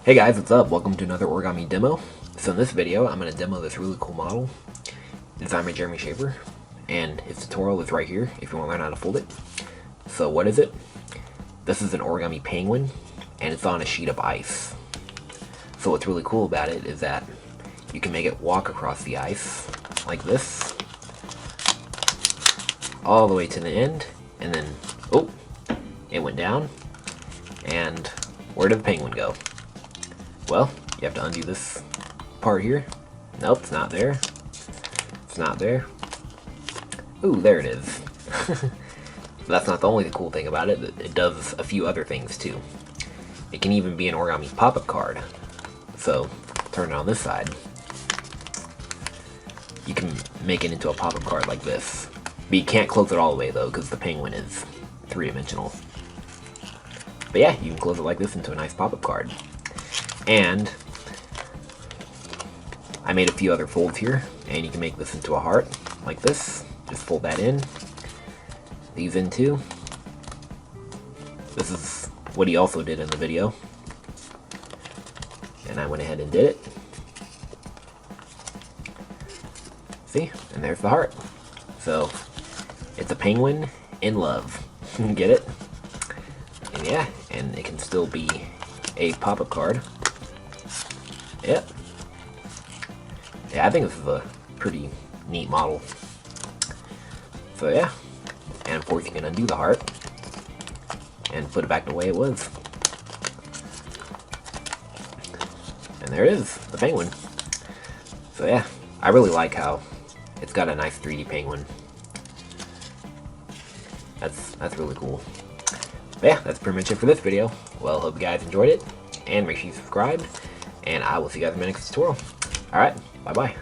Hey guys, what's up? Welcome to another origami demo. So in this video, I'm going to demo this really cool model designed by Jeremy Shafer, and his tutorial is right here if you want to learn how to fold it. So what is it? This is an origami penguin, and it's on a sheet of ice. So what's really cool about it is that you can make it walk across the ice like this, all the way to the end, and then, oh, it went down, and where did the penguin go? Well, you have to undo this part here. Nope, it's not there. It's not there. Ooh, there it is. That's not the only cool thing about it. It does a few other things too. It can even be an origami pop-up card. So, turn it on this side. You can make it into a pop-up card like this. But you can't close it all the way though, because the penguin is three-dimensional. But yeah, you can close it like this into a nice pop-up card. And I made a few other folds here, and you can make this into a heart like this. Just fold that in, these in too. This is what he also did in the video, and I went ahead and did it. See, and there's the heart. So it's a penguin in love. Get it? And yeah, and it can still be a pop-up card. Yep. Yeah, I think this is a pretty neat model. So yeah, and of course you can undo the heart and put it back the way it was. And there it is, the penguin. So yeah, I really like how it's got a nice 3D penguin. That's really cool. But yeah, that's pretty much it for this video. Well, hope you guys enjoyed it, and make sure you subscribe, and I will see you guys in my next tutorial. Alright, bye-bye.